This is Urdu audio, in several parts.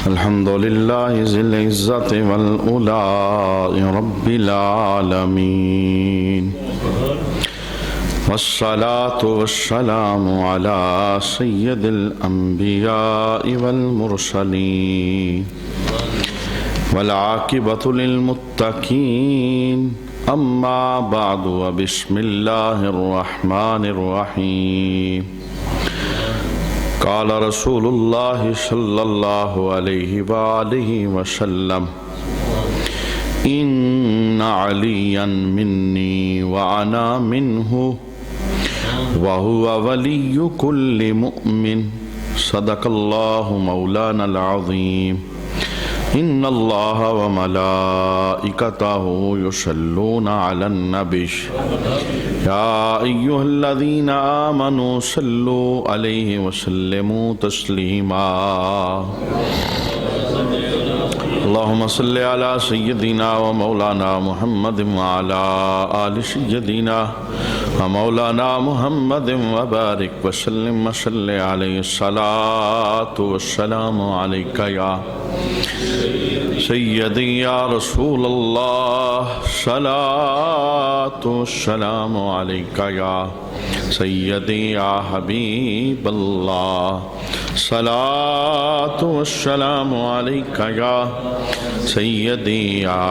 الحمد لله ذي العزة والأولاء رب العالمين والصلاة والسلام على سيد الأنبياء والمرسلين والعاقبة للمتقين أما بعد وبسم الله الرحمن الرحيم قال رسول الله صلى الله عليه وآله وسلم إن عليا مني وأنا منه وهو ولي كل مؤمن صدق الله مولانا العظيم إن الله وملائكته يصلون على النبي يا أيها الذين آمنوا صلوا عليه وسلموا تسليما اللهم صل على سيدنا ومولانا محمد وعلى آل سيدنا ومولانا محمد وبارك وسلم وصل عليه الصلاة والسلام عليك يا سيدي يا رسول الله صلاة والسلام عليك يا سيدي يا حبيب الله صلاة والسلام عليك يا سيدي يا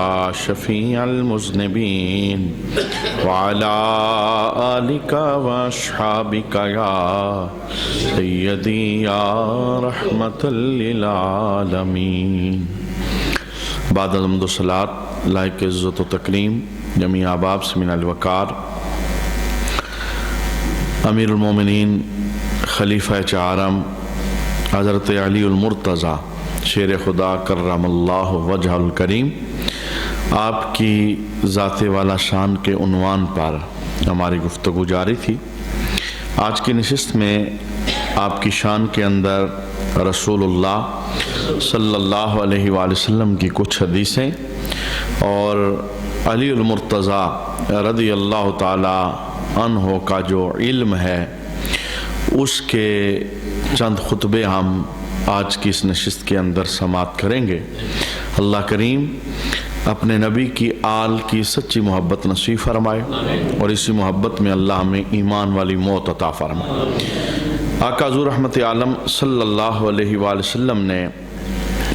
شفيع المذنبين وعلى آلك وأصحابك يا سيدي يا رحمة للعالمين بعد الحمد والصلاة لائق عزت و تکریم جمیع احباب سے من الوقار امیر المومنین خلیفہ چہارم حضرت علی المرتضیٰ شیر خدا کرم اللہ وجہ الکریم، آپ کی ذات والا شان کے عنوان پر ہماری گفتگو جاری تھی۔ آج کی نشست میں آپ کی شان کے اندر رسول اللہ صلی اللہ علیہ وآلہ وسلم کی کچھ حدیثیں اور علی المرتضیٰ رضی اللہ تعالی عنہ کا جو علم ہے اس کے چند خطبے ہم آج کی اس نشست کے اندر سماعت کریں گے۔ اللہ کریم اپنے نبی کی آل کی سچی محبت نصیب فرمائے اور اسی محبت میں اللہ ہمیں ایمان والی موت عطا فرمائے۔ آقا حضور رحمت عالم صلی اللہ علیہ وآلہ وسلم نے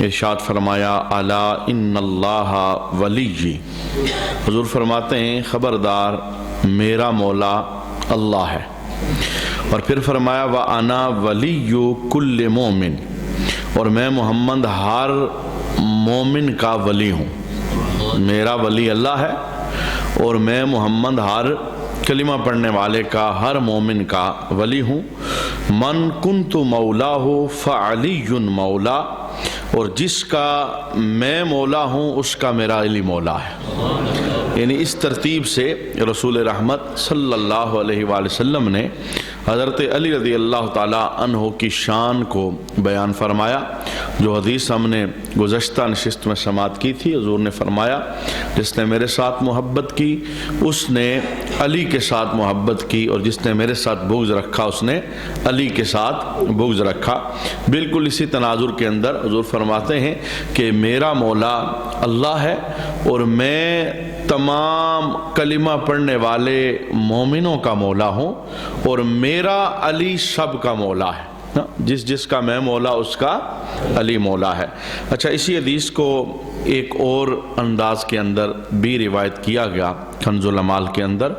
ارشاد فرمایا الا ان اللہ ولی، حضور فرماتے ہیں خبردار میرا مولا اللہ ہے، اور پھر فرمایا وَأَنَا وَلِيُّ كُلِّ مُؤْمِن، اور میں محمد ہر مومن کا ولی ہوں۔ میرا ولی اللہ ہے اور میں محمد ہر کلمہ پڑھنے والے کا ہر مومن کا ولی ہوں۔ من کنت مولاہ فعلی مولا، اور جس کا میں مولا ہوں اس کا میرا علی مولا ہے۔ یعنی اس ترتیب سے رسول رحمت صلی اللہ علیہ وآلہ وسلم نے حضرت علی رضی اللہ تعالی عنہ کی شان کو بیان فرمایا۔ جو حدیث ہم نے گزشتہ نشست میں سماعت کی تھی، حضور نے فرمایا جس نے میرے ساتھ محبت کی اس نے علی کے ساتھ محبت کی، اور جس نے میرے ساتھ بغض رکھا اس نے علی کے ساتھ بغض رکھا۔ بالکل اسی تناظر کے اندر حضور فرماتے ہیں کہ میرا مولا اللہ ہے اور میں تمام کلمہ پڑھنے والے مومنوں کا مولا ہوں، اور میرا علی سب کا مولا ہے۔ جس کا میں مولا اس کا علی مولا ہے۔ اچھا، اسی حدیث کو ایک اور انداز کے اندر بھی روایت کیا گیا کنز الامال کے اندر۔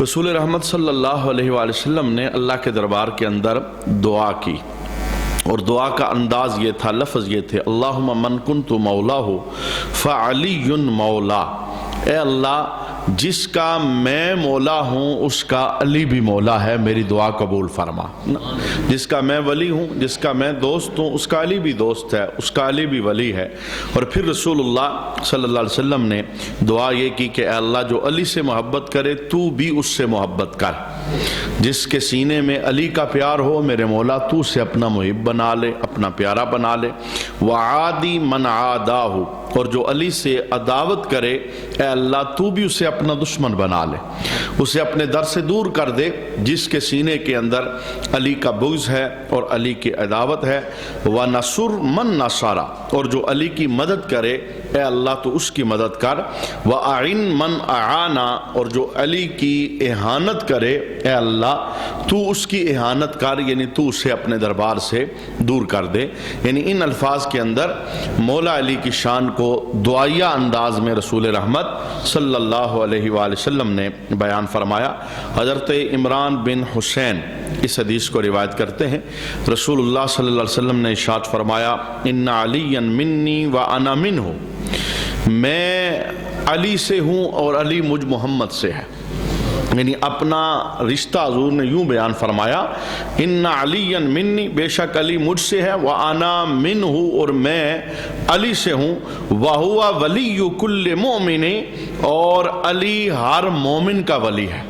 رسول رحمت صلی اللہ علیہ وآلہ وسلم نے اللہ کے دربار کے اندر دعا کی، اور دعا کا انداز یہ تھا، لفظ یہ تھے اللہم من کنت مولاہ فعلی مولا، اے اللہ جس کا میں مولا ہوں اس کا علی بھی مولا ہے، میری دعا قبول فرما۔ جس کا میں ولی ہوں، جس کا میں دوست ہوں، اس کا علی بھی دوست ہے، اس کا علی بھی ولی ہے۔ اور پھر رسول اللہ صلی اللہ علیہ وسلم نے دعا یہ کی کہ اے اللہ جو علی سے محبت کرے تو بھی اس سے محبت کر۔ جس کے سینے میں علی کا پیار ہو میرے مولا تو اسے اپنا محب بنا لے، اپنا پیارا بنا لے۔ وعادی من عاداہ، اور جو علی سے عداوت کرے اے اللہ تو بھی اسے اپنا دشمن بنا لے، اسے اپنے در سے دور کر دے۔ جس کے سینے کے اندر علی کا بغض ہے اور علی کی عداوت ہے۔ وَنَصُرْ مَن نَصَرَ، اور جو علی کی مدد کرے اے اللہ تو اس کی مدد کر۔ وَأَعِنْ مَنْ أَعَانَ، اور جو علی کی اہانت کرے اے اللہ تو اس کی اہانت کر، یعنی تو اسے اپنے دربار سے دور کر دے۔ یعنی ان الفاظ کے اندر مولا علی کی شان کو دعائیہ انداز میں رسول رحمت صلی اللہ علیہ وآلہ وسلم نے بیان فرمایا۔ حضرت عمران بن حسین اس حدیث کو روایت کرتے ہیں، رسول اللہ صلی اللہ علیہ وسلم نے ارشاد فرمایا ان علی منی وانا منہ، میں علی سے ہوں اور علی مجھ محمد سے ہے۔ یعنی اپنا رشتہ حضور نے یوں بیان فرمایا ان علی منی، بے شک علی مجھ سے ہے، وانا منہ، اور میں علی سے ہوں، وہو ولی کل مومن، اور علی ہر مومن کا ولی ہے۔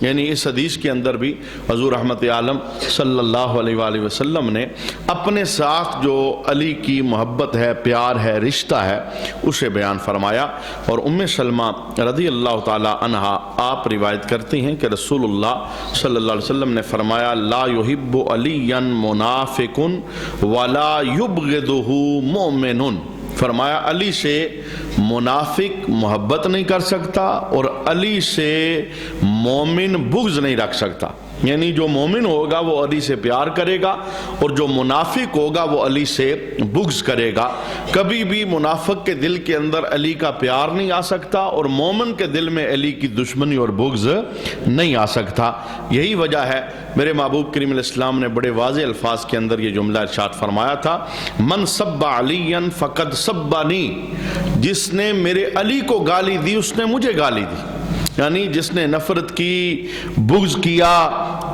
یعنی اس حدیث کے اندر بھی حضور رحمت عالم صلی اللہ علیہ وآلہ وسلم نے اپنے ساتھ جو علی کی محبت ہے، پیار ہے، رشتہ ہے، اسے بیان فرمایا۔ اور ام سلمہ رضی اللہ تعالی عنہا آپ روایت کرتی ہیں کہ رسول اللہ صلی اللہ علیہ وسلم نے فرمایا لا یحب علی منافق ولا یبغضہ مومن، فرمایا علی سے منافق محبت نہیں کر سکتا اور علی سے مومن بغض نہیں رکھ سکتا۔ یعنی جو مومن ہوگا وہ علی سے پیار کرے گا اور جو منافق ہوگا وہ علی سے بغض کرے گا۔ کبھی بھی منافق کے دل کے اندر علی کا پیار نہیں آ سکتا اور مومن کے دل میں علی کی دشمنی اور بغض نہیں آ سکتا۔ یہی وجہ ہے میرے محبوب کریم علیہ السلام نے بڑے واضح الفاظ کے اندر یہ جملہ ارشاد فرمایا تھا من سب علیا فقد سبنی، جس نے میرے علی کو گالی دی اس نے مجھے گالی دی۔ یعنی جس نے نفرت کی، بغض کیا،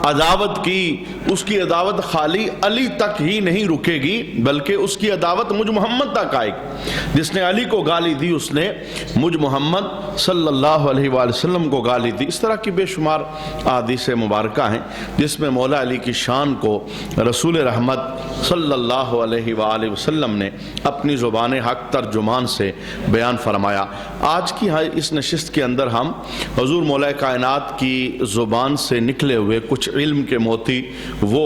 عداوت کی، اس کی عداوت خالی علی تک ہی نہیں رکے گی بلکہ اس کی عداوت مجھ محمد تک آئے گی۔ جس نے علی کو گالی دی اس نے مجھ محمد صلی اللہ علیہ وآلہ وسلم کو گالی دی۔ اس طرح کی بے شمار احادیث مبارکہ ہیں جس میں مولا علی کی شان کو رسول رحمت صلی اللہ علیہ وآلہ وسلم نے اپنی زبان حق ترجمان سے بیان فرمایا۔ آج کی اس نشست کے اندر ہم حضور مولا کائنات کی زبان سے نکلے ہوئے کچھ علم کے موتی وہ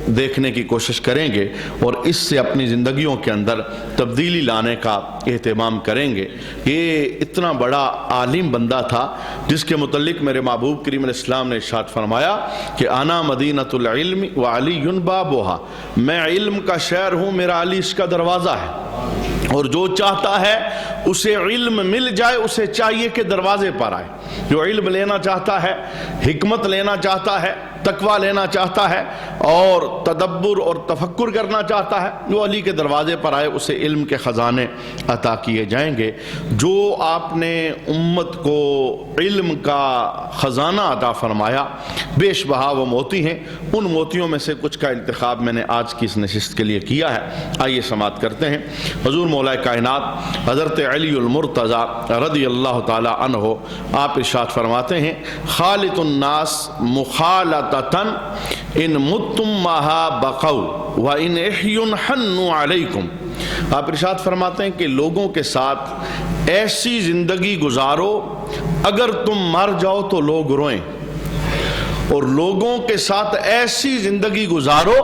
دیکھنے کی کوشش کریں گے اور اس سے اپنی زندگیوں کے اندر تبدیلی لانے کا اہتمام کریں گے۔ یہ اتنا بڑا عالم بندہ تھا جس کے متعلق میرے محبوب کریم علیہ السلام نے ارشاد فرمایا کہ انا مدینۃ العلم وعلی بابھا، میں علم کا شہر ہوں، میرا علی اس کا دروازہ ہے، اور جو چاہتا ہے اسے علم مل جائے اسے چاہیے کہ دروازے پر آئے۔ جو علم لینا چاہتا ہے، حکمت لینا چاہتا ہے، تقوی لینا چاہتا ہے اور تدبر اور تفکر کرنا چاہتا ہے، جو علی کے دروازے پر آئے اسے علم کے خزانے عطا کیے جائیں گے۔ جو آپ نے امت کو علم کا خزانہ عطا فرمایا، بیش بہا وہ موتی ہیں، ان موتیوں میں سے کچھ کا انتخاب میں نے آج کی اس نشست کے لیے کیا ہے۔ آئیے سماعت کرتے ہیں۔ حضور مولا کائنات حضرت علی المرتضیٰ رضی اللہ تعالی عنہ آپ ارشاد فرماتے ہیں خالط الناس مخالطتاً ان متم مہا بقوا وان احیوا حنوا علیکم۔ آپ ارشاد فرماتے ہیں کہ لوگوں کے ساتھ ایسی زندگی گزارو اگر تم مر جاؤ تو لوگ روئیں، اور لوگوں کے ساتھ ایسی زندگی گزارو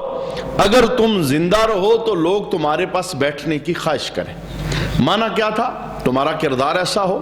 اگر تم زندہ رہو تو لوگ تمہارے پاس بیٹھنے کی خواہش کریں۔ معنی کیا تھا؟ تمہارا کردار ایسا ہو،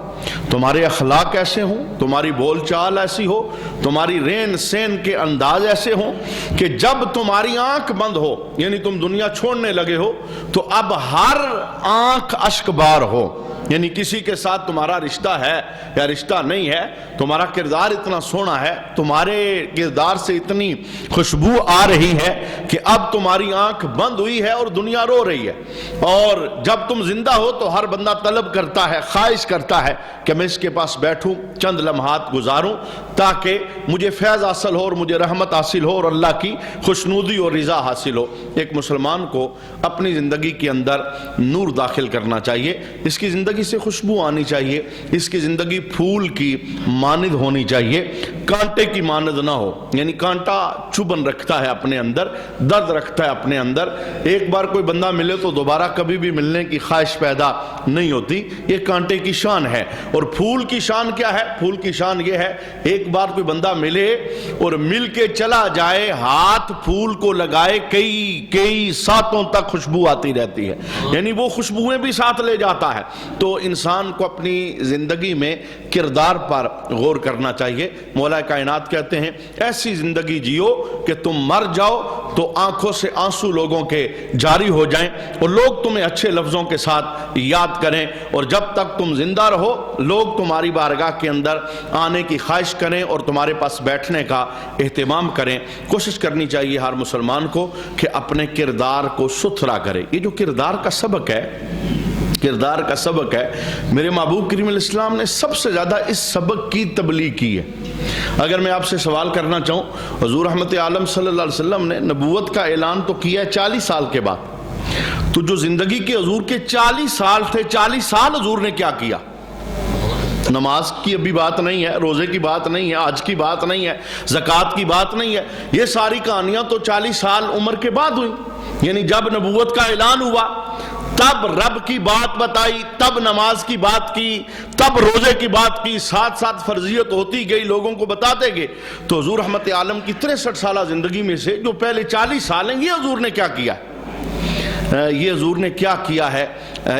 تمہارے اخلاق ایسے ہوں، تمہاری بول چال ایسی ہو، تمہاری رین سین کے انداز ایسے ہوں کہ جب تمہاری آنکھ بند ہو، یعنی تم دنیا چھوڑنے لگے ہو، تو اب ہر آنکھ اشک بار ہو۔ یعنی کسی کے ساتھ تمہارا رشتہ ہے یا رشتہ نہیں ہے، تمہارا کردار اتنا سونا ہے، تمہارے کردار سے اتنی خوشبو آ رہی ہے کہ اب تمہاری آنکھ بند ہوئی ہے اور دنیا رو رہی ہے، اور جب تم زندہ ہو تو ہر بندہ طلب کرتا ہے، خواہش کرتا ہے کہ میں اس کے پاس بیٹھوں، چند لمحات گزاروں تاکہ مجھے فیض حاصل ہو اور مجھے رحمت حاصل ہو اور اللہ کی خوشنودی اور رضا حاصل ہو۔ ایک مسلمان کو اپنی زندگی کے اندر نور داخل کرنا چاہیے۔ اس کی زندگی زندگی سے خوشبو آنی چاہیے، اس کی زندگی پھول کی مانند ہونی چاہیے، کانٹے کی مانند نہ ہو، یعنی کانٹا چبھن رکھتا ہے اپنے اندر، درد رکھتا ہے اپنے اندر، ایک بار کوئی بندہ ملے تو دوبارہ کبھی بھی ملنے کی خواہش پیدا نہیں ہوتی، یہ کانٹے کی شان ہے۔ اور پھول کی شان کیا ہے؟ پھول کی شان یہ ہے ایک بار کوئی بندہ ملے اور مل کے چلا جائے، ہاتھ پھول کو لگائے، کئی ساتوں تک خوشبو آتی رہتی ہے، یعنی وہ خوشبوئیں بھی ساتھ لے جاتا ہے۔ تو انسان کو اپنی زندگی میں کردار پر غور کرنا چاہیے۔ مولا کائنات کہتے ہیں ایسی زندگی جیو کہ تم مر جاؤ تو آنکھوں سے آنسو لوگوں کے جاری ہو جائیں اور لوگ تمہیں اچھے لفظوں کے ساتھ یاد کریں، اور جب تک تم زندہ رہو لوگ تمہاری بارگاہ کے اندر آنے کی خواہش کریں اور تمہارے پاس بیٹھنے کا اہتمام کریں۔ کوشش کرنی چاہیے ہر مسلمان کو کہ اپنے کردار کو ستھرا کرے۔ یہ جو کردار کا سبق ہے، میرے محبوب کریم علیہ السلام نے سب سے زیادہ اس سبق کی تبلیغ کی ہے۔ اگر میں آپ سے سوال کرنا چاہوں، حضور رحمت عالم صلی اللہ علیہ وسلم نے نبوت کا اعلان تو کیا ہے 40 سال کے بعد، تو جو زندگی کے حضور کے 40 سال تھے، 40 سال حضور نے کیا کیا؟ نماز کی ابھی بات نہیں ہے، روزے کی بات نہیں ہے، حج کی بات نہیں ہے، زکوٰۃ کی بات نہیں ہے، یہ ساری کہانیاں تو 40 سال عمر کے بعد ہوئی۔ یعنی جب نبوت کا اعلان ہوا تب رب کی بات بتائی، تب نماز کی بات کی، تب روزے کی بات کی، ساتھ ساتھ فرضیت ہوتی گئی، لوگوں کو بتاتے گئے۔ تو حضور رحمت عالم کی 63 سالہ زندگی میں سے جو پہلے 40 سال ہیں، یہ حضور نے کیا کیا ہے؟ یہ حضور نے کیا کیا ہے؟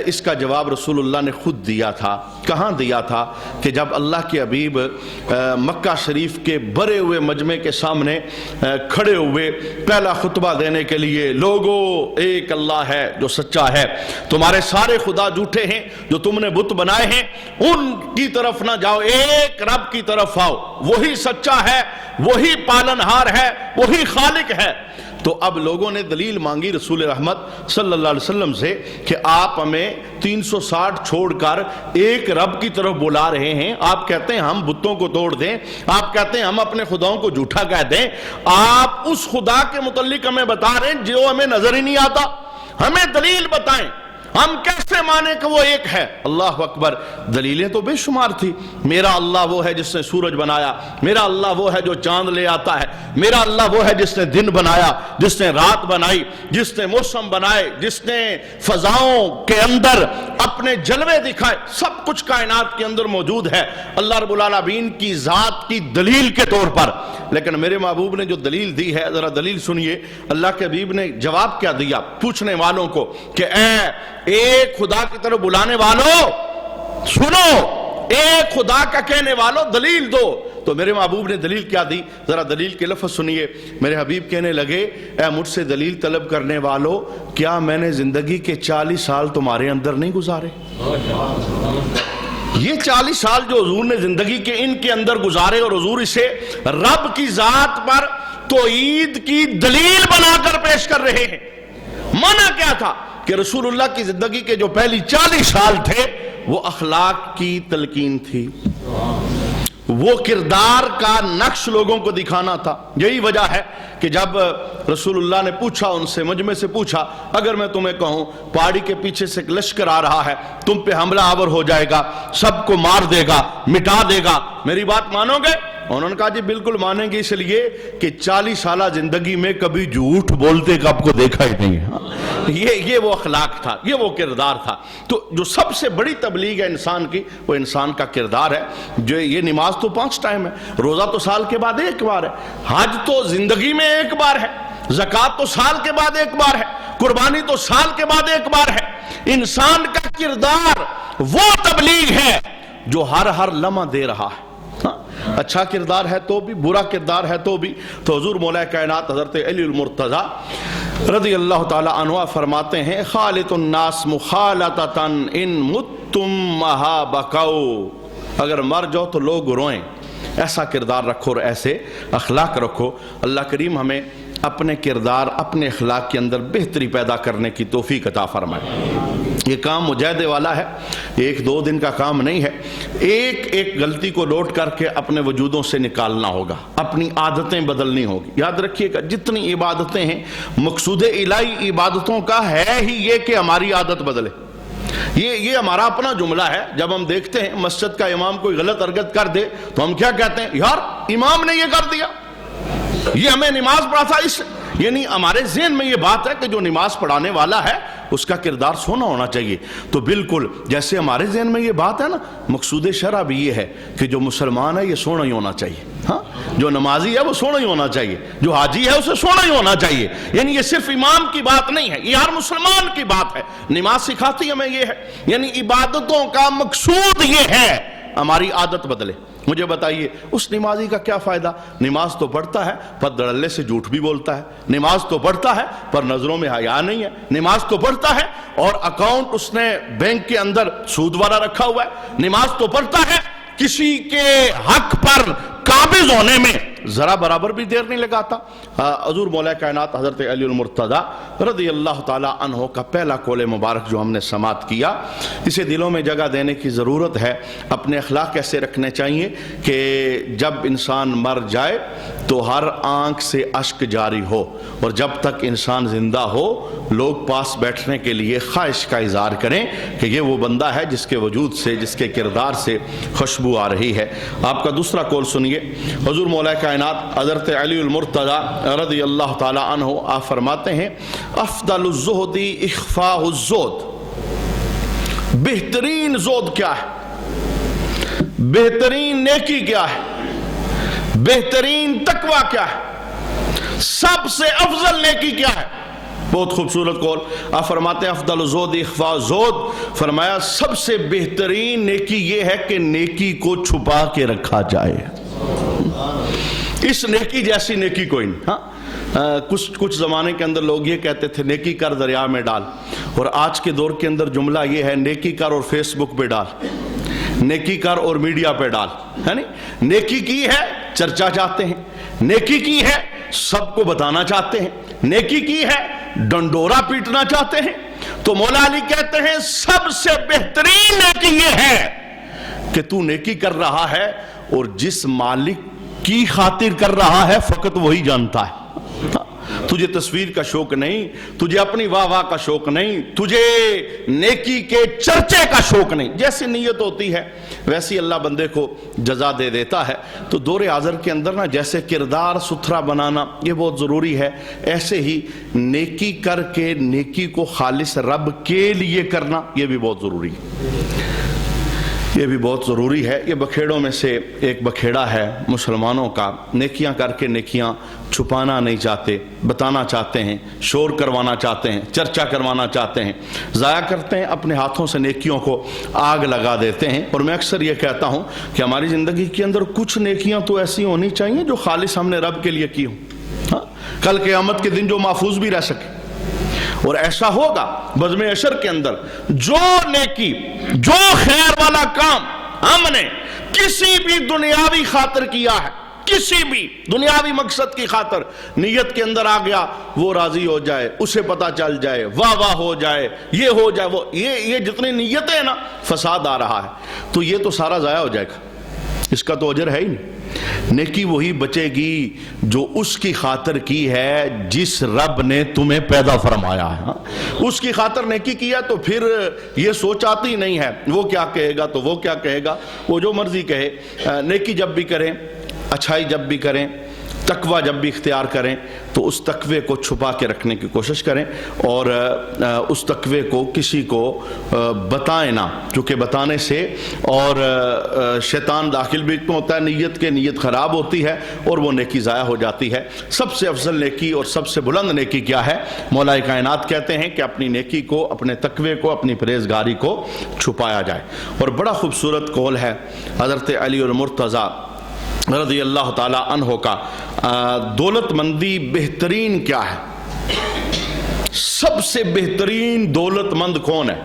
اس کا جواب رسول اللہ نے خود دیا تھا۔ کہاں دیا تھا؟ کہ جب اللہ کے حبیب مکہ شریف کے بھرے ہوئے مجمع کے سامنے کھڑے ہوئے پہلا خطبہ دینے کے لیے، لوگو ایک اللہ ہے جو سچا ہے، تمہارے سارے خدا جھوٹے ہیں جو تم نے بت بنائے ہیں، ان کی طرف نہ جاؤ، ایک رب کی طرف آؤ، وہی سچا ہے، وہی پالنہار ہے، وہی خالق ہے۔ تو اب لوگوں نے دلیل مانگی رسول رحمت صلی اللہ علیہ وسلم سے کہ آپ ہمیں 360 چھوڑ کر ایک رب کی طرف بلا رہے ہیں، آپ کہتے ہیں ہم بتوں کو توڑ دیں، آپ کہتے ہیں ہم اپنے خداؤں کو جھوٹا کہہ دیں، آپ اس خدا کے متعلق ہمیں بتا رہے ہیں جو ہمیں نظر ہی نہیں آتا، ہمیں دلیل بتائیں، ہم کیسے مانیں کہ وہ ایک ہے؟ اللہ اکبر! دلیلیں تو بے شمار تھی۔ میرا اللہ وہ ہے جس نے سورج بنایا، میرا اللہ وہ ہے جو چاند لے آتا ہے، میرا اللہ وہ ہے جس نے دن بنایا، جس نے رات بنائی، جس نے موسم بنائے، جس نے فضاؤں کے اندر اپنے جلوے دکھائے، سب کچھ کائنات کے اندر موجود ہے اللہ رب العالمین کی ذات کی دلیل کے طور پر۔ لیکن میرے محبوب نے جو دلیل دی ہے، ذرا دلیل سنیے۔ اللہ کے حبیب نے جواب کیا دیا پوچھنے والوں کو کہ ایک خدا کی طرف بلانے والوں سنو، ایک خدا کا کہنے والوں دلیل دو۔ تو میرے محبوب نے دلیل کیا دی؟ ذرا دلیل کے لفظ سنیے۔ میرے حبیب کہنے لگے اے مجھ سے دلیل طلب کرنے والوں، کیا میں نے زندگی کے 40 سال تمہارے اندر نہیں گزارے؟ یہ 40 سال جو حضور نے زندگی کے ان کے اندر گزارے اور حضور اسے رب کی ذات پر توحید کی دلیل بنا کر پیش کر رہے ہیں۔ منع کیا تھا؟ کہ رسول اللہ کی زندگی کے جو پہلی 40 سال تھے وہ اخلاق کی تلقین تھی، وہ کردار کا نقش لوگوں کو دکھانا تھا۔ یہی وجہ ہے کہ جب رسول اللہ نے پوچھا ان سے، مجمع سے پوچھا، اگر میں تمہیں کہوں پہاڑی کے پیچھے سے ایک لشکر آ رہا ہے، تم پہ حملہ آور ہو جائے گا، سب کو مار دے گا، مٹا دے گا، میری بات مانو گے؟ انہوں نے کہا جی بالکل مانیں گے، اس لیے کہ 40 سالہ زندگی میں کبھی جھوٹ بولتے کا آپ کو دیکھا ہی نہیں ہے۔ یہ وہ اخلاق تھا، یہ وہ کردار تھا۔ تو جو سب سے بڑی تبلیغ ہے انسان کی، وہ انسان کا کردار ہے۔ جو یہ نماز تو 5 ٹائم ہے، روزہ تو سال کے بعد 1 بار ہے، حج تو زندگی میں 1 بار ہے، زکوٰۃ تو سال کے بعد 1 بار ہے، قربانی تو سال کے بعد 1 بار ہے۔ انسان کا کردار وہ تبلیغ ہے جو ہر لمحہ دے رہا ہے، اچھا کردار ہے تو بھی، برا کردار ہے تو بھی۔ تو حضور مولا کائنات حضرت علی المرتضی رضی اللہ تعالی عنہ فرماتے ہیں خالط الناس مخالطۃ ان متم مہا بکو، اگر مر جاؤ تو لوگ روئیں، ایسا کردار رکھو اور ایسے اخلاق رکھو۔ اللہ کریم ہمیں اپنے کردار، اپنے اخلاق کے اندر بہتری پیدا کرنے کی توفیق عطا فرمائے۔ یہ کام مجاہدے والا ہے، 1-2 دن کا کام نہیں ہے۔ ایک غلطی کو نوٹ کر کے اپنے وجودوں سے نکالنا ہوگا، اپنی عادتیں بدلنی ہوگی۔ یاد رکھیے گا جتنی عبادتیں ہیں، مقصود الہی عبادتوں کا ہے ہی یہ کہ ہماری عادت بدلے۔ یہ ہمارا اپنا جملہ ہے. جب ہم دیکھتے ہیں مسجد کا امام کوئی غلط حرکت کر دے تو ہم کیا کہتے ہیں؟ یار امام نے یہ کر دیا, یہ ہمیں نماز پڑھا تھا. یعنی ہمارے ذہن میں یہ بات ہے کہ جو نماز پڑھانے والا ہے اس کا کردار سونا ہونا چاہیے. تو بالکل جیسے ہمارے ذہن میں یہ بات ہے نا, مقصود شرع بھی یہ ہے کہ جو مسلمان ہے یہ سونا ہی ہونا چاہیے. ہاں, جو نمازی ہے وہ سونا ہی ہونا چاہیے, جو حاجی ہے اسے سونا ہی ہونا چاہیے. یعنی یہ صرف امام کی بات نہیں ہے, یہ ہر مسلمان کی بات ہے. نماز سکھاتی ہمیں یہ ہے. یعنی عبادتوں کا مقصود یہ ہے ہماری عادت بدلے. مجھے بتائیے اس نمازی کا کیا فائدہ؟ نماز تو پڑھتا ہے پر دھڑلے سے جھوٹ بھی بولتا ہے. نماز تو پڑھتا ہے پر نظروں میں حیا نہیں ہے. نماز تو پڑھتا ہے اور اکاؤنٹ اس نے بینک کے اندر سود والا رکھا ہوا ہے. نماز تو پڑھتا ہے, کسی کے حق پر قابض ہونے میں ذرا برابر بھی دیر نہیں لگاتا. حضور مولا کائنات حضرت علی المرتضی رضی اللہ تعالی عنہ کا پہلا قول مبارک جو ہم نے سماعت کیا, اسے دلوں میں جگہ دینے کی ضرورت ہے. اپنے اخلاق کیسے رکھنے چاہیے کہ جب انسان مر جائے تو ہر آنکھ سے اشک جاری ہو, اور جب تک انسان زندہ ہو لوگ پاس بیٹھنے کے لیے خواہش کا اظہار کریں کہ یہ وہ بندہ ہے جس کے وجود سے, جس کے کردار سے خوشبو آ رہی ہے. آپ کا دوسرا قول سنیے. حضور مولا کائنات حضرت علی المرتضی رضی اللہ تعالی عنہ آپ فرماتے ہیں افضل الزہد اخفاء الزہد. بہترین زہد کیا ہے؟ بہترین نیکی کیا ہے؟ بہترین تقوی کیا ہے؟ سب سے افضل نیکی کیا ہے؟ بہت خوبصورت قول. آپ فرماتے ہیں افضل الزہد اخفاء الزہد, فرمایا سب سے بہترین نیکی یہ ہے کہ نیکی کو چھپا کے رکھا جائے. اس نیکی جیسی نیکی کوئی نہیں. ہاں, کچھ زمانے کے اندر لوگ یہ کہتے تھے نیکی کر دریا میں ڈال, اور آج کے دور کے اندر جملہ یہ ہے نیکی کر اور فیس بک پہ ڈال, نیکی کر اور میڈیا پہ ڈال. ہے نہیں, نیکی کی ہے چرچا چاہتے ہیں, نیکی کی ہے سب کو بتانا چاہتے ہیں, نیکی کی ہے ڈنڈورا پیٹنا چاہتے ہیں. تو مولا علی کہتے ہیں سب سے بہترین نیکی یہ ہے کہ تو نیکی کر رہا ہے اور جس مالک کی خاطر کر رہا ہے فقط وہی جانتا ہے. تجھے تصویر کا شوق نہیں, تجھے اپنی واہ واہ کا شوق نہیں, تجھے نیکی کے چرچے کا شوق نہیں. جیسی نیت ہوتی ہے ویسی اللہ بندے کو جزا دے دیتا ہے. تو دور حاضر کے اندر نا جیسے کردار ستھرا بنانا یہ بہت ضروری ہے, ایسے ہی نیکی کر کے نیکی کو خالص رب کے لیے کرنا یہ بھی بہت ضروری ہے. یہ بھی بہت ضروری ہے. یہ بکھیڑوں میں سے ایک بکھیڑا ہے مسلمانوں کا. نیکیاں کر کے نیکیاں چھپانا نہیں چاہتے, بتانا چاہتے ہیں, شور کروانا چاہتے ہیں, چرچا کروانا چاہتے ہیں, ضائع کرتے ہیں, اپنے ہاتھوں سے نیکیوں کو آگ لگا دیتے ہیں. اور میں اکثر یہ کہتا ہوں کہ ہماری زندگی کے اندر کچھ نیکیاں تو ایسی ہونی چاہیے جو خالص ہم نے رب کے لیے کی ہوں, کل قیامت کے دن جو محفوظ بھی رہ سکے. اور ایسا ہوگا بزم عشر کے اندر جو نیکی, جو خیر والا کام ہم نے کسی بھی دنیاوی خاطر کیا ہے, کسی بھی دنیاوی مقصد کی خاطر نیت کے اندر آ گیا, وہ راضی ہو جائے, اسے پتا چل جائے, واہ واہ ہو جائے, یہ ہو جائے, وہ یہ جتنی نیتیں نا فساد آ رہا ہے تو یہ تو سارا ضائع ہو جائے گا, اس کا تو اجر ہے ہی نہیں. نیکی وہی بچے گی جو اس کی خاطر کی ہے جس رب نے تمہیں پیدا فرمایا ہے. اس کی خاطر نیکی کیا تو پھر یہ سوچ آتی نہیں ہے وہ کیا کہے گا, تو وہ کیا کہے گا, وہ جو مرضی کہے. نیکی جب بھی کریں, اچھائی جب بھی کریں, تقوی جب بھی اختیار کریں تو اس تقوی کو چھپا کے رکھنے کی کوشش کریں, اور اس تقوی کو کسی کو بتائیں نہ, کیونکہ بتانے سے اور شیطان داخل بھی ہوتا ہے نیت کے, نیت خراب ہوتی ہے اور وہ نیکی ضائع ہو جاتی ہے. سب سے افضل نیکی اور سب سے بلند نیکی کیا ہے؟ مولا کائنات کہتے ہیں کہ اپنی نیکی کو, اپنے تقوی کو, اپنی پرہیزگاری کو چھپایا جائے. اور بڑا خوبصورت قول ہے حضرت علی المرتضی رضی اللہ تعالی عنہ کا, دولت مندی بہترین کیا ہے؟ سب سے بہترین دولت مند کون ہے؟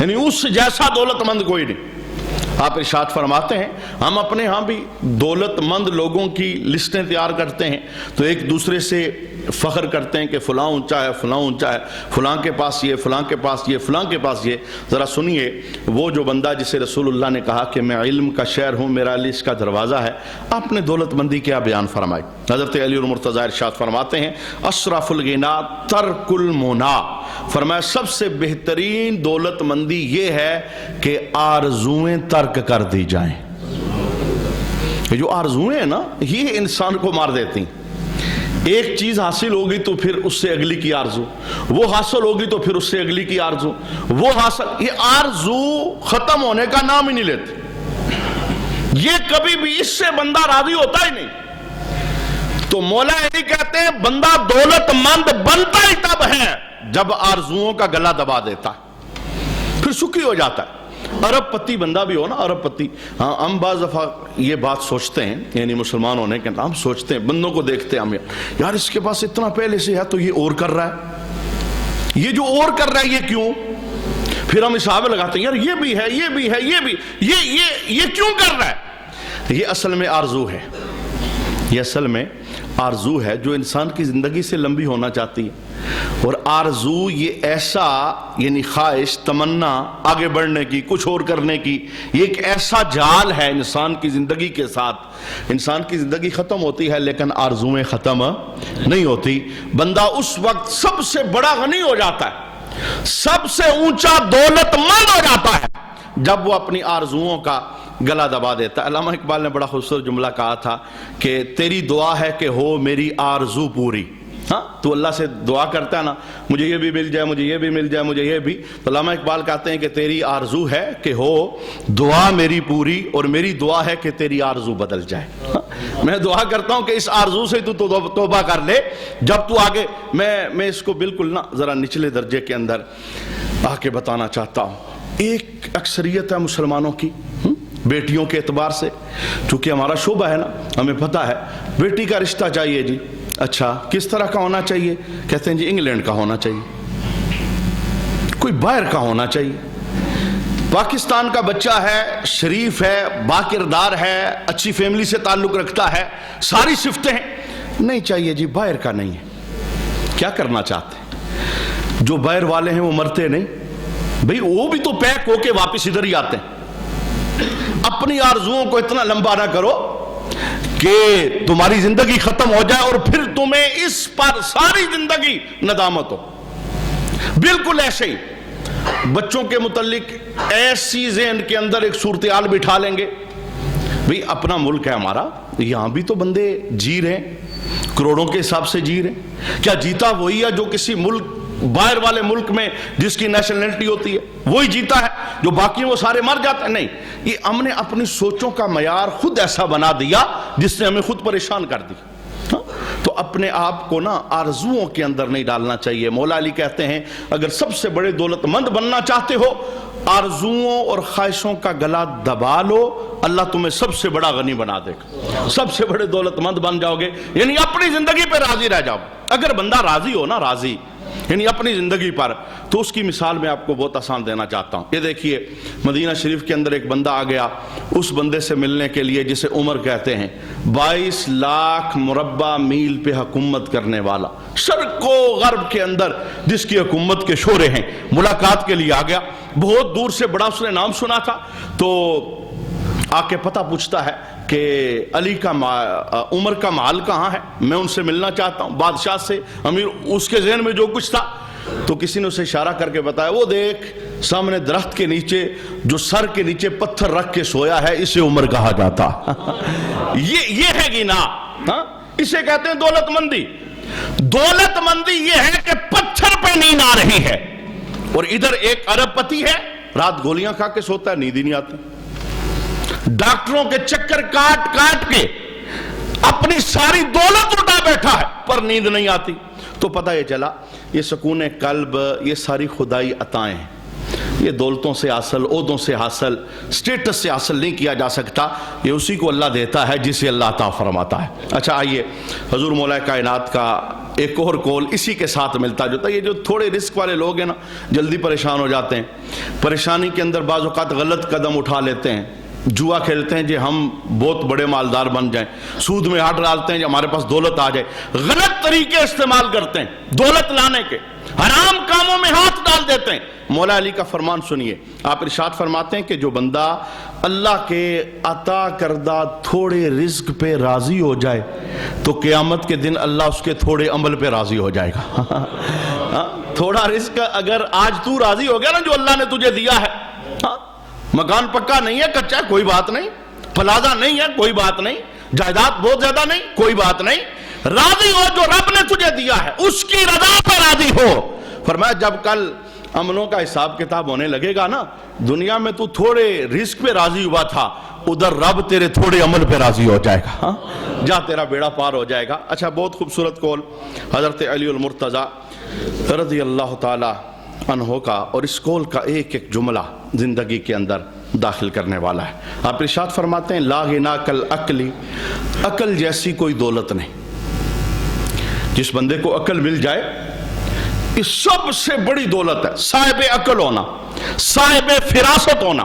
یعنی اس جیسا دولت مند کوئی نہیں. آپ ارشاد فرماتے ہیں ہم اپنے ہاں بھی دولت مند لوگوں کی لسٹیں تیار کرتے ہیں تو ایک دوسرے سے فخر کرتے ہیں کہ فلاں اونچا ہے، فلاں اونچا ہے، فلاں کے پاس یہ، فلاں کے پاس یہ، فلاں کے پاس یہ۔ ذرا سنیے، وہ جو بندہ جسے رسول اللہ نے کہا کہ میں علم کا شہر ہوں، میرا علی اس کا دروازہ ہے، آپ نے دولت مندی کیا بیان فرمائی؟ حضرت علی المرتضیٰ ارشاد فرماتے ہیں اشرف الغنا ترک المنا، فرمایا سب سے بہترین دولت مندی یہ ہے کہ آرزویں ترک کر دی جائیں۔ یہ جو آرزویں ہیں نا، یہ انسان کو مار دیتی ہیں۔ ایک چیز حاصل ہوگی تو پھر اس سے اگلی کی آرزو، وہ حاصل ہوگی تو پھر اس سے اگلی کی آرزو، وہ حاصل، یہ آرزو ختم ہونے کا نام ہی نہیں لیتے، یہ کبھی بھی اس سے بندہ راضی ہوتا ہی نہیں۔ تو مولا علی کہتے ہیں بندہ دولت مند بنتا ہی تب ہے جب آرزوؤں کا گلا دبا دیتا ہے، پھر سکھی ہو جاتا ہے۔ عرب پتی بندہ بھی ہو نا، عرب پتی، ہاں ہم بعض دفعہ یہ بات سوچتے ہیں، یعنی مسلمان ہونے کے ہم سوچتے ہیں، بندوں کو دیکھتے ہیں ہم، یار اس کے پاس اتنا پہلے سے ہے تو یہ اور کر رہا ہے، یہ جو اور کر رہا ہے یہ کیوں؟ پھر ہم حساب لگاتے ہیں، یار یہ بھی ہے، یہ بھی ہے، یہ بھی، یہ کیوں کر رہا ہے؟ یہ اصل میں آرزو ہے، یہ اصل میں آرزو ہے جو انسان کی زندگی سے لمبی ہونا چاہتی ہے۔ اور آرزو یہ ایسا، یعنی خواہش، تمنا آگے بڑھنے کی، کچھ اور کرنے کی، یہ ایک ایسا جال ہے انسان کی زندگی کے ساتھ۔ انسان کی زندگی ختم ہوتی ہے لیکن آرزویں ختم نہیں ہوتی۔ بندہ اس وقت سب سے بڑا غنی ہو جاتا ہے، سب سے اونچا دولت مند ہو جاتا ہے جب وہ اپنی آرزوؤں کا گلا دبا دیتا ہے۔ علامہ اقبال نے بڑا خوبصورت جملہ کہا تھا کہ تیری دعا ہے کہ ہو میری آرزو پوری۔ ہاں تو اللہ سے دعا کرتا ہے نا، مجھے یہ بھی مل جائے، مجھے یہ بھی مل جائے، مجھے یہ بھی، تو علامہ اقبال کہتے ہیں کہ تیری آرزو ہے کہ ہو دعا میری پوری، اور میری دعا ہے کہ تیری آرزو بدل جائے۔ میں دعا کرتا ہوں کہ اس آرزو سے تو توبہ کر لے، جب تو آگے، میں اس کو بالکل نا ذرا نچلے درجے کے اندر آ کے بتانا چاہتا ہوں۔ ایک اکثریت ہے مسلمانوں کی بیٹیوں کے اعتبار سے، چونکہ ہمارا شعبہ ہے نا، ہمیں پتہ ہے بیٹی کا رشتہ چاہیے جی، اچھا کس طرح کا ہونا چاہیے؟ کہتے ہیں جی انگلینڈ کا ہونا چاہیے، کوئی باہر کا ہونا چاہیے، پاکستان کا بچہ ہے، شریف ہے، باکردار ہے، اچھی فیملی سے تعلق رکھتا ہے، ساری صفتیں ہیں، نہیں چاہیے جی باہر کا نہیں ہے۔ کیا کرنا چاہتے ہیں؟ جو باہر والے ہیں وہ مرتے نہیں بھئی، وہ بھی تو پیک ہو کے واپس ادھر ہی آتے ہیں۔ اپنی آرزوؤں کو اتنا لمبا نہ کرو کہ تمہاری زندگی ختم ہو جائے اور پھر تمہیں اس پر ساری زندگی ندامت ہو۔ بالکل ایسے ہی بچوں کے متعلق ایسی ذہن کے اندر ایک صورتحال بٹھا لیں گے، بھئی اپنا ملک ہے ہمارا، یہاں بھی تو بندے جی رہے ہیں، کروڑوں کے حساب سے جی رہے ہیں، کیا جیتا وہی ہے جو کسی ملک باہر والے ملک میں جس کی نیشنلٹی ہوتی ہے وہی جیتا ہے، جو باقی وہ سارے مر جاتے ہیں؟ نہیں، یہ ہم نے اپنی سوچوں کا معیار خود ایسا بنا دیا جس نے ہمیں خود پریشان کر دی۔ تو اپنے آپ کو نا آرزوؤں کے اندر نہیں ڈالنا چاہیے۔ مولا علی کہتے ہیں اگر سب سے بڑے دولت مند بننا چاہتے ہو، آرزوؤں اور خواہشوں کا گلا دبا لو، اللہ تمہیں سب سے بڑا غنی بنا دے گا، سب سے بڑے دولت مند بن جاؤ گے، یعنی اپنی زندگی پہ راضی رہ جاؤ۔ اگر بندہ راضی ہو نا، راضی یعنی اپنی زندگی پر، تو اس کی مثال میں آپ کو بہت آسان دینا چاہتا ہوں۔ یہ دیکھیے مدینہ شریف کے اندر ایک بندہ آ گیا، اس بندے سے ملنے کے لیے جسے عمر کہتے ہیں، 22 لاکھ مربع میل پہ حکومت کرنے والا، شرق و غرب کے اندر جس کی حکومت کے شورے ہیں، ملاقات کے لیے آ گیا۔ بہت دور سے بڑا اس نے نام سنا تھا، تو آ کے پتہ پوچھتا ہے کہ علی کا عمر کا محل کہاں ہے، میں ان سے ملنا چاہتا ہوں، بادشاہ سے، امیر، اس کے ذہن میں جو کچھ تھا۔ تو کسی نے اسے اشارہ کر کے بتایا، وہ دیکھ سامنے درخت کے نیچے جو سر کے نیچے پتھر رکھ کے سویا ہے، اسے عمر کہا جاتا۔ یہ ہے گنا، اسے کہتے ہیں دولت مندی۔ دولت مندی یہ ہے کہ پتھر پہ نیند آ رہی ہے، اور ادھر ایک ارب پتی ہے، رات گولیاں کھا کے سوتا ہے، نیند ہی نہیں آتی، ڈاکٹروں کے چکر کاٹ کاٹ کے اپنی ساری دولت اٹھا بیٹھا ہے پر نیند نہیں آتی۔ تو پتہ یہ چلا یہ سکون قلب، یہ ساری خدائی عطائیں ہیں، یہ دولتوں سے حاصل، عہدوں سے حاصل، سٹیٹس سے حاصل نہیں کیا جا سکتا، یہ اسی کو اللہ دیتا ہے جسے اللہ عطا فرماتا ہے۔ اچھا آئیے حضور مولا کائنات کا ایک اور قول اسی کے ساتھ ملتا جاتا ہے۔ یہ جو تھوڑے رزق والے لوگ ہیں نا، جلدی پریشان ہو جاتے ہیں، پریشانی کے اندر بعض اوقات غلط قدم اٹھا لیتے ہیں، جوا کھیلتے ہیں جی ہم بہت بڑے مالدار بن جائیں، سود میں ہاتھ ڈالتے ہیں جی ہمارے پاس دولت آ جائے، غلط طریقے استعمال کرتے ہیں دولت لانے کے، حرام کاموں میں ہاتھ ڈال دیتے ہیں۔ مولا علی کا فرمان سنیے، آپ ارشاد فرماتے ہیں کہ جو بندہ اللہ کے عطا کردہ تھوڑے رزق پہ راضی ہو جائے تو قیامت کے دن اللہ اس کے تھوڑے عمل پہ راضی ہو جائے گا۔ تھوڑا رزق اگر آج تو راضی ہو گیا نا جو اللہ نے تجھے دیا ہے، مکان پکا نہیں ہے، کچا ہے، کوئی بات نہیں، پلازہ نہیں ہے، کوئی بات نہیں، جائیداد بہت زیادہ نہیں، کوئی بات نہیں، راضی ہو جو رب نے تجھے دیا ہے اس کی رضا پر راضی ہو۔ فرمایا جب کل عملوں کا حساب کتاب ہونے لگے گا نا، دنیا میں تو تھوڑے رزق پہ راضی ہوا تھا، ادھر رب تیرے تھوڑے عمل پہ راضی ہو جائے گا، جا تیرا بیڑا پار ہو جائے گا۔ اچھا، بہت خوبصورت قول حضرت علی المرتضیٰ رضی اللہ تعالی عنہ کا، اور اس قول کا ایک ایک جملہ زندگی کے اندر داخل کرنے والا ہے۔ آپ ارشاد فرماتے ہیں لا غنا کالعقل، عقل جیسی کوئی دولت نہیں۔ جس بندے کو عقل مل جائے یہ سب سے بڑی دولت ہے، صاحب عقل ہونا، صاحب فراست ہونا۔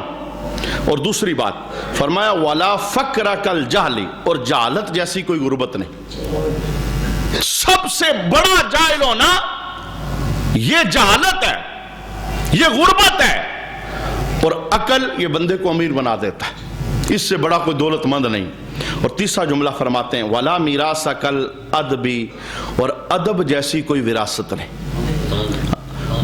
اور دوسری بات فرمایا ولا فقر کالجہل، اور جہالت جیسی کوئی غربت نہیں۔ سب سے بڑا جاہل ہونا یہ جہالت ہے، یہ غربت ہے، اور عقل یہ بندے کو امیر بنا دیتا ہے، اس سے بڑا کوئی دولت مند نہیں۔ اور تیسرا جملہ فرماتے ہیں ولا میراث کالادب، اور ادب جیسی کوئی وراثت نہیں۔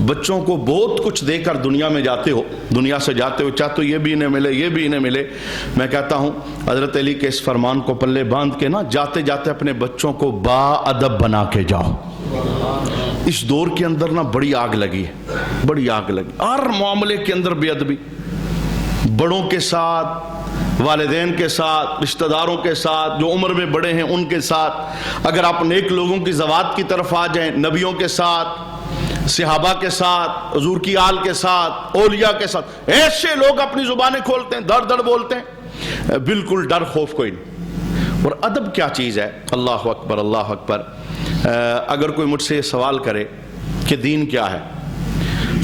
بچوں کو بہت کچھ دے کر دنیا میں جاتے ہو، دنیا سے جاتے ہو، چاہے تو یہ بھی انہیں ملے یہ بھی انہیں ملے۔ میں کہتا ہوں حضرت علی کے اس فرمان کو پلے باندھ کے نا جاتے جاتے اپنے بچوں کو با ادب بنا کے جاؤ۔ اس دور کے اندر نا بڑی آگ لگی ہے، بڑی آگ لگی، ہر معاملے کے اندر بے ادبی، بڑوں کے ساتھ، والدین کے ساتھ، رشتہ داروں کے ساتھ، جو عمر میں بڑے ہیں ان کے ساتھ۔ اگر آپ نیک لوگوں کی زوات کی طرف آ جائیں، نبیوں کے ساتھ، صحابہ کے ساتھ، حضور کی آل کے ساتھ، اولیاء کے ساتھ، ایسے لوگ اپنی زبانیں کھولتے ہیں، دڑ دڑ بولتے ہیں، بالکل ڈر خوف کوئی نہیں۔ اور ادب کیا چیز ہے؟ اللہ اکبر، اللہ اکبر۔ اگر کوئی مجھ سے سوال کرے کہ دین کیا ہے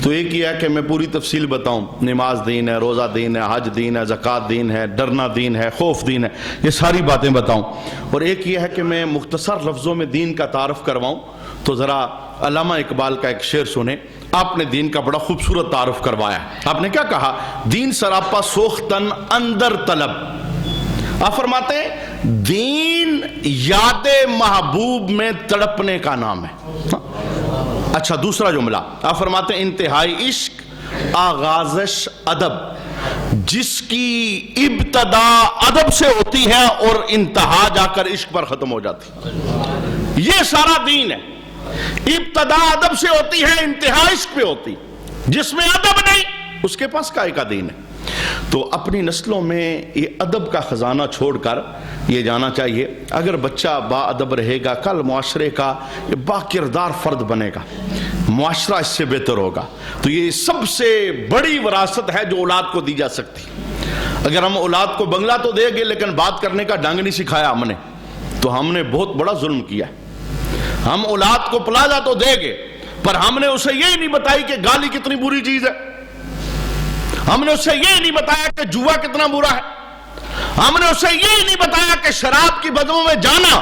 تو ایک یہ ہے کہ میں پوری تفصیل بتاؤں، نماز دین ہے، روزہ دین ہے، حج دین ہے، زکوٰۃ دین ہے، ڈرنا دین ہے، خوف دین ہے، یہ ساری باتیں بتاؤں۔ اور ایک یہ ہے کہ میں مختصر لفظوں میں دین کا تعارف کرواؤں۔ تو ذرا علامہ اقبال کا ایک شعر سنیں، آپ نے دین کا بڑا خوبصورت تعارف کروایا۔ آپ نے کیا کہا؟ دین سراپا سوختن اندر طلب۔ آپ فرماتے ہیں دین یاد محبوب میں تڑپنے کا نام ہے۔ اچھا، دوسرا جملہ آپ فرماتے ہیں انتہائی عشق آغازش ادب، جس کی ابتدا ادب سے ہوتی ہے اور انتہا جا کر عشق پر ختم ہو جاتی۔ یہ سارا دین ہے، ابتدا ادب سے ہوتی ہے، انتہا عشق پہ ہوتی۔ جس میں ادب نہیں اس کے پاس کائے کا دین ہے۔ تو اپنی نسلوں میں یہ ادب کا خزانہ چھوڑ کر یہ جانا چاہیے، اگر بچہ با ادب رہے گا کل معاشرے کا با کردار فرد بنے گا، معاشرہ اس سے بہتر ہوگا۔ تو یہ سب سے بڑی وراثت ہے جو اولاد کو دی جا سکتی۔ اگر ہم اولاد کو بنگلہ تو دے گے لیکن بات کرنے کا ڈھنگ نہیں سکھایا ہم نے، تو ہم نے بہت بڑا ظلم کیا ہے۔ ہم اولاد کو پلازہ تو دے گے پر ہم نے اسے یہ نہیں بتائی کہ گالی کتنی بری چیز ہے، ہم نے اسے یہ نہیں بتایا کہ جوا کتنا برا ہے، ہم نے اسے یہ نہیں بتایا کہ شراب کی بدبو میں جانا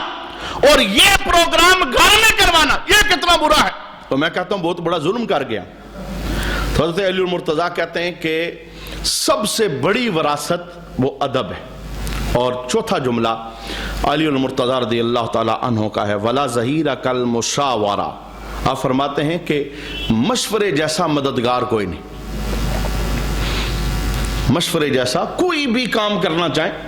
اور یہ پروگرام گھر میں کروانا یہ کتنا برا ہے۔ تو میں کہتا ہوں بہت بڑا ظلم کر گیا۔ حضرت علی المرتضیٰ کہتے ہیں کہ سب سے بڑی وراثت وہ ادب ہے۔ اور چوتھا جملہ علی المرتضیٰ رضی اللہ تعالی عنہ کا ہے ولا ظہیر کالمشاورہ۔ آپ فرماتے ہیں کہ مشورے جیسا مددگار کوئی نہیں، مشورے جیسا کوئی بھی کام کرنا چاہیں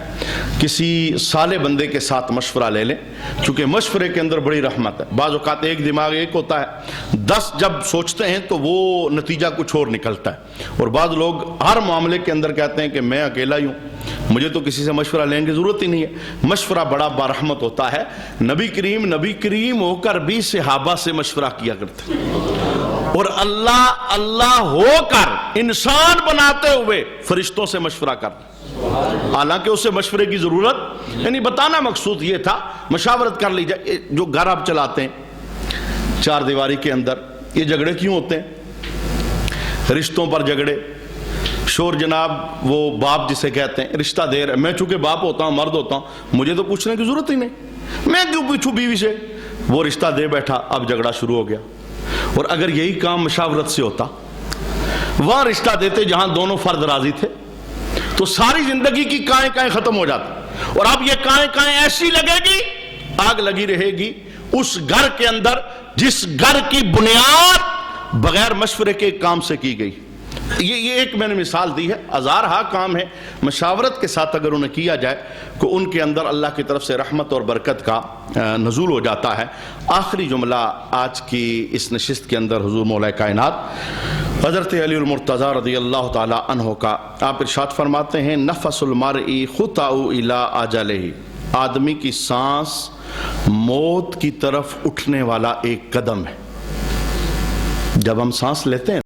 کسی صالح بندے کے ساتھ مشورہ لے لیں، کیونکہ مشورے کے اندر بڑی رحمت ہے۔ بعض اوقات ایک دماغ ایک ہوتا ہے، 10 جب سوچتے ہیں تو وہ نتیجہ کچھ اور نکلتا ہے۔ اور بعض لوگ ہر معاملے کے اندر کہتے ہیں کہ میں اکیلا ہی ہوں، مجھے تو کسی سے مشورہ لینے کی ضرورت ہی نہیں ہے۔ مشورہ بڑا برحمت ہوتا ہے۔ نبی کریم ہو کر بھی صحابہ سے مشورہ کیا کرتے، اور اللہ ہو کر انسان بناتے ہوئے فرشتوں سے مشورہ کرتے، حالانکہ اسے مشورے کی ضرورت یعنی بتانا مقصود یہ تھا مشاورت کر لی جائے۔ جو گھر آپ چلاتے ہیں 4 دیواری کے اندر، یہ جھگڑے کیوں ہوتے ہیں؟ رشتوں پر جھگڑے، شور جناب وہ باپ جسے کہتے ہیں رشتہ دے رہے، میں چونکہ باپ ہوتا ہوں، مرد ہوتا ہوں، مجھے تو پوچھنے کی ضرورت ہی نہیں، میں کیوں پوچھوں بیوی سے؟ وہ رشتہ دے بیٹھا، اب جھگڑا شروع ہو گیا۔ اور اگر یہی کام مشاورت سے ہوتا، وہاں رشتہ دیتے جہاں دونوں فرد راضی تھے، تو ساری زندگی کی کائیں کائیں ختم ہو جاتی۔ اور اب یہ کائیں کائیں ایسی لگے گی، آگ لگی رہے گی اس گھر کے اندر جس گھر کی بنیاد بغیر مشورے کے کام سے کی گئی۔ یہ ایک میں نے مثال دی ہے، ہزارہا کام ہے، مشاورت کے ساتھ اگر انہیں کیا جائے کہ ان کے اندر اللہ کی طرف سے رحمت اور برکت کا نزول ہو جاتا ہے۔ آخری جملہ آج کی اس نشست کے اندر حضور مولا کائنات حضرت علی المرتضیٰ رضی اللہ تعالی عنہ کا، آپ ارشاد فرماتے ہیں نفس المرء خطأ الی اجلہ، آدمی کی سانس موت کی طرف اٹھنے والا ایک قدم ہے۔ جب ہم سانس لیتے ہیں